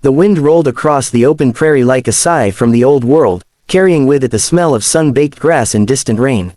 The wind rolled across the open prairie like a sigh from the old world, carrying with it the smell of sun-baked grass and distant rain.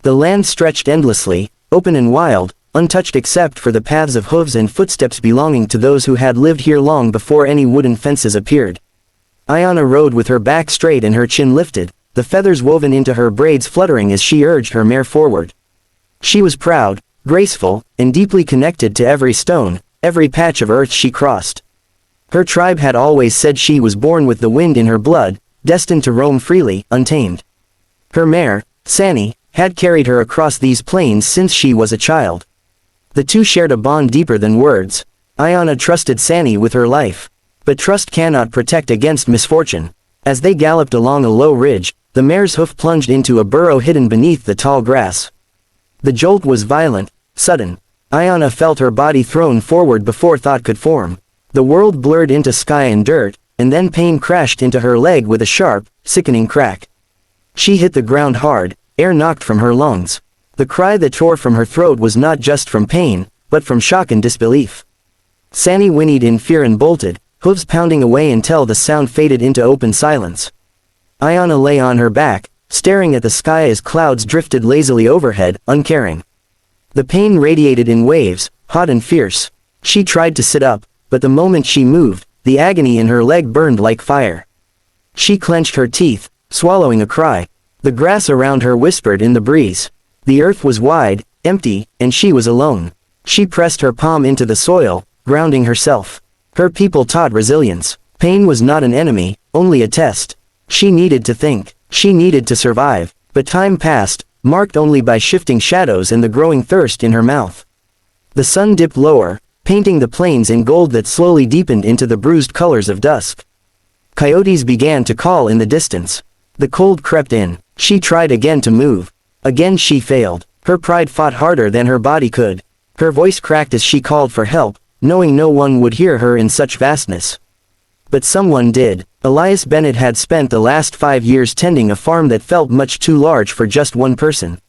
The land stretched endlessly, open and wild, untouched except for the paths of hooves and footsteps belonging to those who had lived here long before any wooden fences appeared. Iona rode with her back straight and her chin lifted, the feathers woven into her braids fluttering as she urged her mare forward. She was proud, graceful, and deeply connected to every stone, every patch of earth she crossed. Her tribe had always said she was born with the wind in her blood, destined to roam freely, untamed. Her mare, Sani, had carried her across these plains since she was a child. The two shared a bond deeper than words. Iona trusted Sani with her life. But trust cannot protect against misfortune. As they galloped along a low ridge, the mare's hoof plunged into a burrow hidden beneath the tall grass. The jolt was violent, sudden. Iona felt her body thrown forward before thought could form. The world blurred into sky and dirt, and then pain crashed into her leg with a sharp, sickening crack. She hit the ground hard, air knocked from her lungs. The cry that tore from her throat was not just from pain, but from shock and disbelief. Sani whinnied in fear and bolted, hooves pounding away until the sound faded into open silence. Iona lay on her back, staring at the sky as clouds drifted lazily overhead, uncaring. The pain radiated in waves, hot and fierce. She tried to sit up, but the moment she moved, the agony in her leg burned like fire. She clenched her teeth, swallowing a cry. The grass around her whispered in the breeze. The earth was wide, empty, and she was alone. She pressed her palm into the soil, grounding herself. Her people taught resilience. Pain was not an enemy, only a test. She needed to think. She needed to survive. But time passed, marked only by shifting shadows and the growing thirst in her mouth. The sun dipped lower, painting the plains in gold that slowly deepened into the bruised colors of dusk. Coyotes began to call in the distance. The cold crept in. She tried again to move. Again she failed. Her pride fought harder than her body could. Her voice cracked as she called for help, knowing no one would hear her in such vastness. But someone did. Elias Bennett had spent the last 5 years tending a farm that felt much too large for just one person.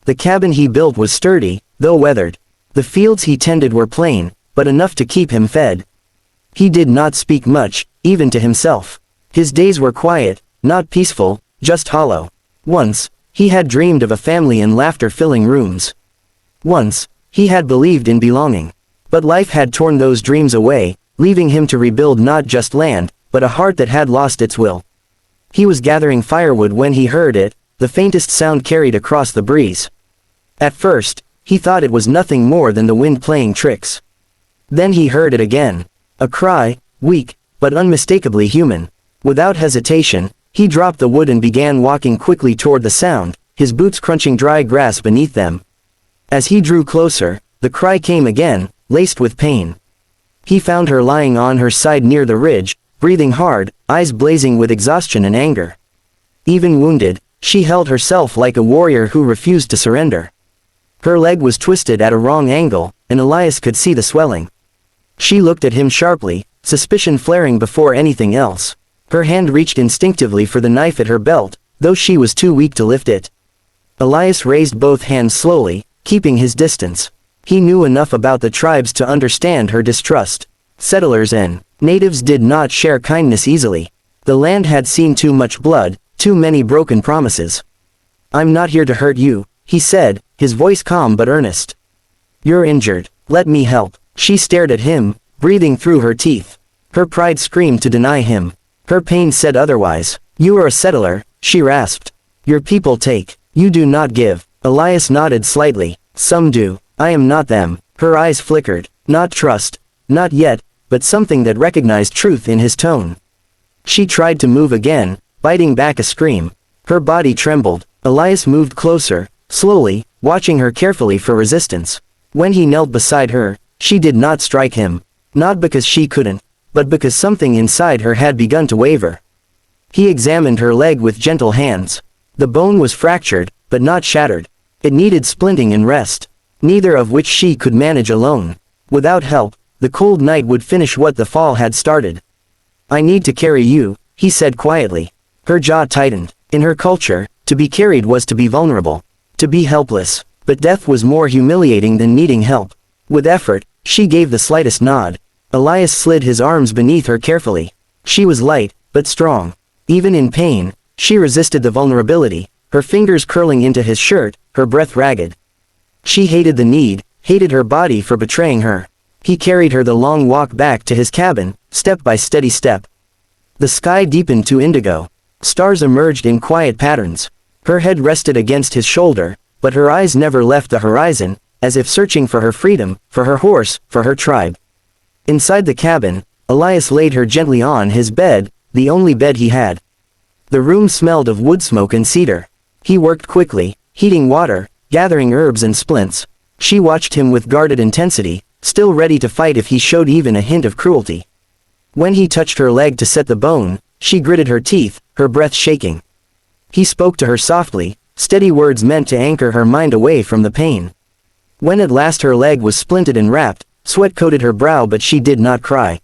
The cabin he built was sturdy, though weathered. The fields he tended were plain, but enough to keep him fed. He did not speak much, even to himself. His days were quiet, not peaceful, just hollow. Once, he had dreamed of a family and laughter filling rooms. Once, he had believed in belonging. But life had torn those dreams away, leaving him to rebuild not just land, but a heart that had lost its will. He was gathering firewood when he heard it, the faintest sound carried across the breeze. At first, he thought it was nothing more than the wind playing tricks. Then he heard it again. A cry, weak, but unmistakably human. Without hesitation, he dropped the wood and began walking quickly toward the sound, his boots crunching dry grass beneath them. As he drew closer, the cry came again, laced with pain. He found her lying on her side near the ridge, breathing hard, eyes blazing with exhaustion and anger. Even wounded, she held herself like a warrior who refused to surrender. Her leg was twisted at a wrong angle, and Elias could see the swelling. She looked at him sharply, suspicion flaring before anything else. Her hand reached instinctively for the knife at her belt, though she was too weak to lift it. Elias raised both hands slowly, keeping his distance. He knew enough about the tribes to understand her distrust. Settlers and natives did not share kindness easily. The land had seen too much blood, too many broken promises. "I'm not here to hurt you," he said, his voice calm but earnest. "You're injured. Let me help." She stared at him, breathing through her teeth. Her pride screamed to deny him. Her pain said otherwise. "You are a settler," she rasped. "Your people take. You do not give." Elias nodded slightly. "Some do. I am not them." Her eyes flickered. Not trust. Not yet, but something that recognized truth in his tone. She tried to move again, biting back a scream. Her body trembled. Elias moved closer, slowly, watching her carefully for resistance. When he knelt beside her, she did not strike him. Not because she couldn't, but because something inside her had begun to waver. He examined her leg with gentle hands. The bone was fractured, but not shattered. It needed splinting and rest, neither of which she could manage alone. Without help, the cold night would finish what the fall had started. "I need to carry you," he said quietly. Her jaw tightened. In her culture, to be carried was to be vulnerable, to be helpless, but death was more humiliating than needing help. With effort, she gave the slightest nod. Elias slid his arms beneath her carefully. She was light, but strong. Even in pain, she resisted the vulnerability, her fingers curling into his shirt, her breath ragged. She hated the need, hated her body for betraying her. He carried her the long walk back to his cabin, step by steady step. The sky deepened to indigo. Stars emerged in quiet patterns. Her head rested against his shoulder, but her eyes never left the horizon, as if searching for her freedom, for her horse, for her tribe. Inside the cabin, Elias laid her gently on his bed, the only bed he had. The room smelled of wood smoke and cedar. He worked quickly, heating water, gathering herbs and splints. She watched him with guarded intensity, still ready to fight if he showed even a hint of cruelty. When he touched her leg to set the bone, she gritted her teeth, her breath shaking. He spoke to her softly, steady words meant to anchor her mind away from the pain. When at last her leg was splinted and wrapped, sweat coated her brow, but she did not cry.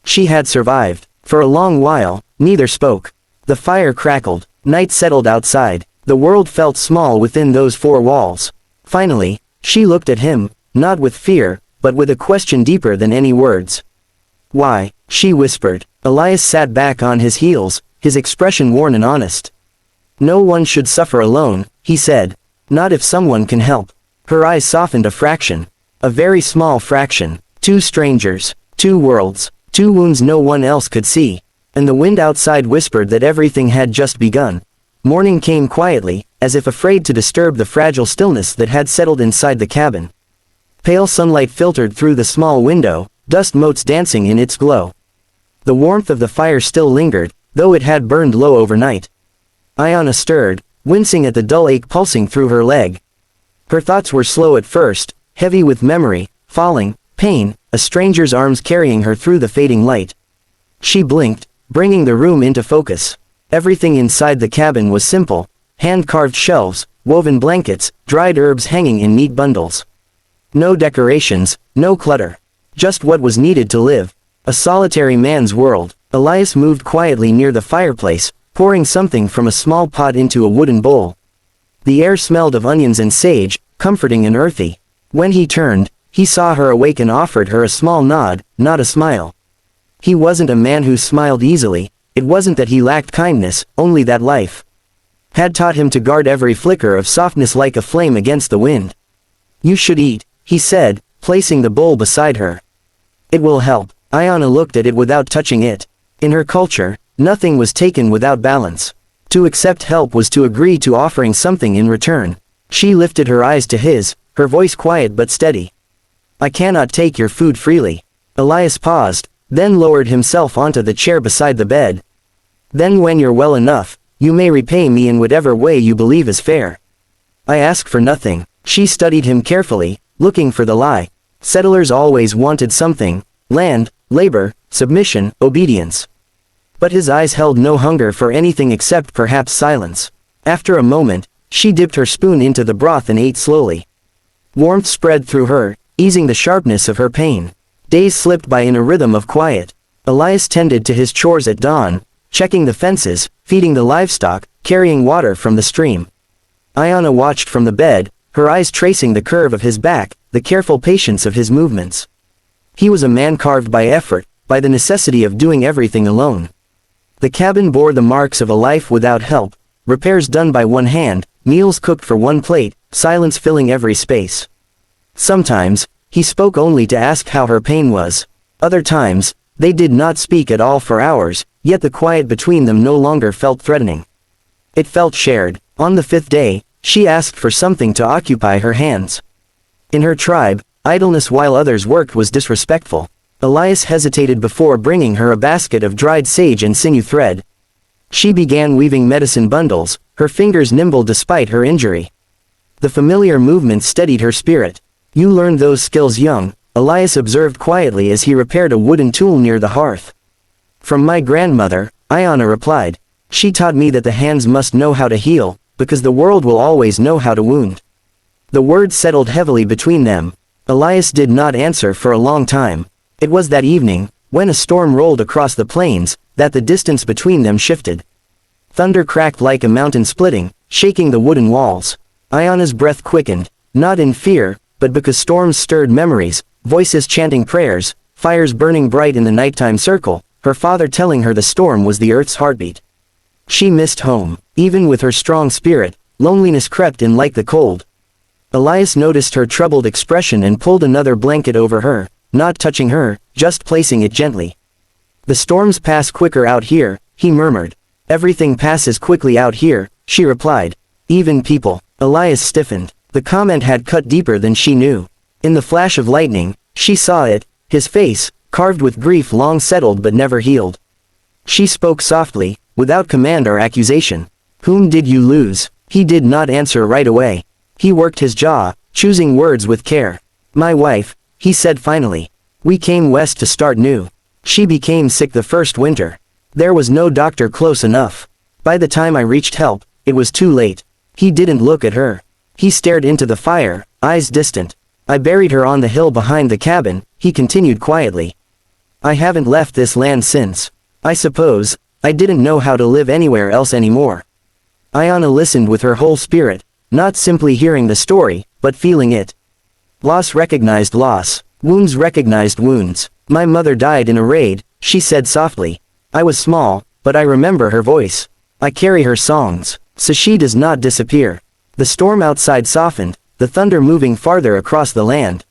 She had survived. For a long while, neither spoke. The fire crackled. Night settled outside. The world felt small within those four walls. Finally, she looked at him, not with fear, but with a question deeper than any words. "Why?" she whispered. Elias sat back on his heels, his expression worn and honest. "No one should suffer alone," he said. "Not if someone can help." Her eyes softened a fraction. A very small fraction. Two strangers. Two worlds. Two wounds no one else could see. And the wind outside whispered that everything had just begun. Morning came quietly, as if afraid to disturb the fragile stillness that had settled inside the cabin. Pale sunlight filtered through the small window, dust motes dancing in its glow. The warmth of the fire still lingered, though it had burned low overnight. Iona stirred, wincing at the dull ache pulsing through her leg. Her thoughts were slow at first, heavy with memory, falling, pain, a stranger's arms carrying her through the fading light. She blinked, bringing the room into focus. Everything inside the cabin was simple: hand-carved shelves, woven blankets, dried herbs hanging in neat bundles. No decorations, no clutter. Just what was needed to live. A solitary man's world. Elias moved quietly near the fireplace, pouring something from a small pot into a wooden bowl. The air smelled of onions and sage, comforting and earthy. When he turned, he saw her awake and offered her a small nod, not a smile. He wasn't a man who smiled easily. It wasn't that he lacked kindness, only that life had taught him to guard every flicker of softness like a flame against the wind. "You should eat," he said, placing the bowl beside her. "It will help." Iona looked at it without touching it. In her culture, nothing was taken without balance. To accept help was to agree to offering something in return. She lifted her eyes to his, her voice quiet but steady. "I cannot take your food freely." Elias paused, then lowered himself onto the chair beside the bed. "Then when you're well enough, you may repay me in whatever way you believe is fair." "I ask for nothing." She studied him carefully, looking for the lie. Settlers always wanted something: land, labor, submission, obedience. But his eyes held no hunger for anything except perhaps silence. After a moment, she dipped her spoon into the broth and ate slowly. Warmth spread through her, easing the sharpness of her pain. Days slipped by in a rhythm of quiet. Elias tended to his chores at dawn, checking the fences, feeding the livestock, carrying water from the stream. Iona watched from the bed, her eyes tracing the curve of his back, the careful patience of his movements. He was a man carved by effort, by the necessity of doing everything alone. The cabin bore the marks of a life without help, repairs done by one hand, meals cooked for one plate, silence filling every space. Sometimes, he spoke only to ask how her pain was. Other times, they did not speak at all for hours, yet the quiet between them no longer felt threatening. It felt shared. On the fifth day, she asked for something to occupy her hands. In her tribe, idleness while others worked was disrespectful. Elias hesitated before bringing her a basket of dried sage and sinew thread. She began weaving medicine bundles, her fingers nimble despite her injury. The familiar movement steadied her spirit. "You learned those skills young," Elias observed quietly as he repaired a wooden tool near the hearth. "From my grandmother," Iona replied. "She taught me that the hands must know how to heal, because the world will always know how to wound." The words settled heavily between them. Elias did not answer for a long time. It was that evening, when a storm rolled across the plains, that the distance between them shifted. Thunder cracked like a mountain splitting, shaking the wooden walls. Iona's breath quickened, not in fear, but because storms stirred memories, voices chanting prayers, fires burning bright in the nighttime circle, her father telling her the storm was the earth's heartbeat. She missed home. Even with her strong spirit, loneliness crept in like the cold. Elias noticed her troubled expression and pulled another blanket over her, not touching her, just placing it gently. The storms pass quicker out here, he murmured. Everything passes quickly out here, she replied. Even people. Elias stiffened. The comment had cut deeper than she knew. In the flash of lightning, she saw it, his face, carved with grief long settled but never healed. She spoke softly, without command or accusation. Whom did you lose? He did not answer right away. He worked his jaw, choosing words with care. My wife, he said finally. We came west to start new. She became sick the first winter. There was no doctor close enough. By the time I reached help, it was too late. He didn't look at her. He stared into the fire, eyes distant. I buried her on the hill behind the cabin, he continued quietly. I haven't left this land since. I suppose, I didn't know how to live anywhere else anymore. Ayana listened with her whole spirit, not simply hearing the story, but feeling it. Loss recognized loss. Wounds recognized wounds. My mother died in a raid, she said softly. I was small, but I remember her voice. I carry her songs, so she does not disappear. The storm outside softened, the thunder moving farther across the land.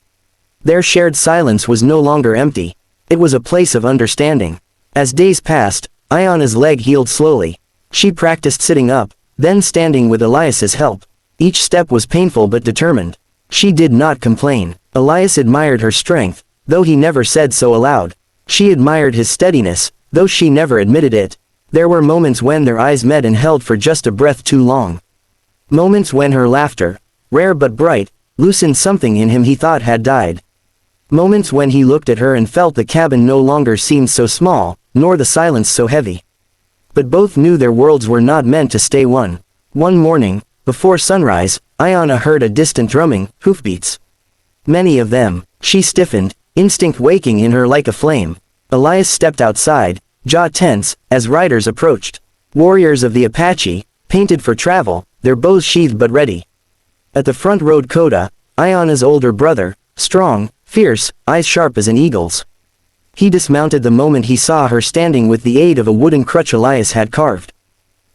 Their shared silence was no longer empty. It was a place of understanding. As days passed, Ayana's leg healed slowly. She practiced sitting up, then standing with Elias's help. Each step was painful but determined. She did not complain. Elias admired her strength, though he never said so aloud. She admired his steadiness, though she never admitted it. There were moments when their eyes met and held for just a breath too long. Moments when her laughter, rare but bright, loosened something in him he thought had died. Moments when he looked at her and felt the cabin no longer seemed so small, nor the silence so heavy. But both knew their worlds were not meant to stay one. One morning, before sunrise, Ayana heard a distant drumming, hoofbeats. Many of them. She stiffened, instinct waking in her like a flame. Elias stepped outside, jaw tense, as riders approached. Warriors of the Apache, painted for travel, their bows sheathed but ready. At the front rode Koda, Ayana's older brother, strong, fierce, eyes sharp as an eagle's. He dismounted the moment he saw her standing with the aid of a wooden crutch Elias had carved.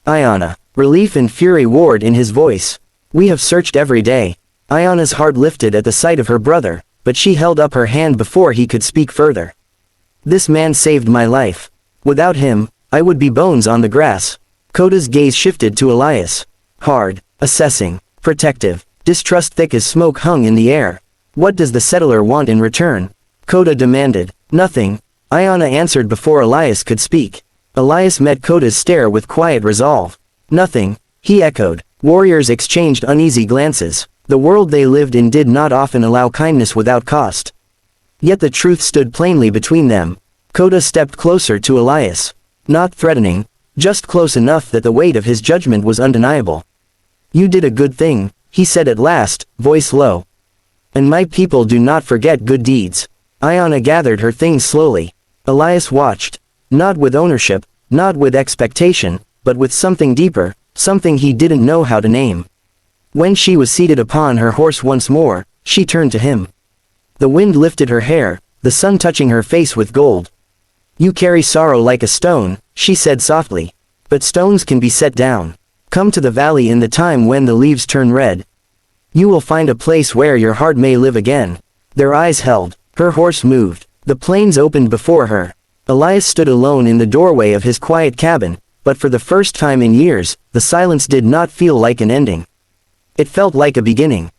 Ayana. Relief and fury warred in his voice. We have searched every day. Ayana's heart lifted at the sight of her brother, but she held up her hand before he could speak further. This man saved my life. Without him, I would be bones on the grass. Koda's gaze shifted to Elias. Hard, assessing, protective, distrust thick as smoke hung in the air. What does the settler want in return? Koda demanded. Nothing. Ayana answered before Elias could speak. Elias met Koda's stare with quiet resolve. Nothing, he echoed. Warriors exchanged uneasy glances. The world they lived in did not often allow kindness without cost. Yet the truth stood plainly between them. Koda stepped closer to Elias. Not threatening, just close enough that the weight of his judgment was undeniable. You did a good thing, he said at last, voice low. And my people do not forget good deeds. Ayana gathered her things slowly. Elias watched. Not with ownership, not with expectation, but with something deeper, something he didn't know how to name. When she was seated upon her horse once more, she turned to him. The wind lifted her hair, the sun touching her face with gold. You carry sorrow like a stone, she said softly. But stones can be set down. Come to the valley in the time when the leaves turn red. You will find a place where your heart may live again. Their eyes held. Her horse moved. The plains opened before her. Elias stood alone in the doorway of his quiet cabin, but for the first time in years, the silence did not feel like an ending. It felt like a beginning.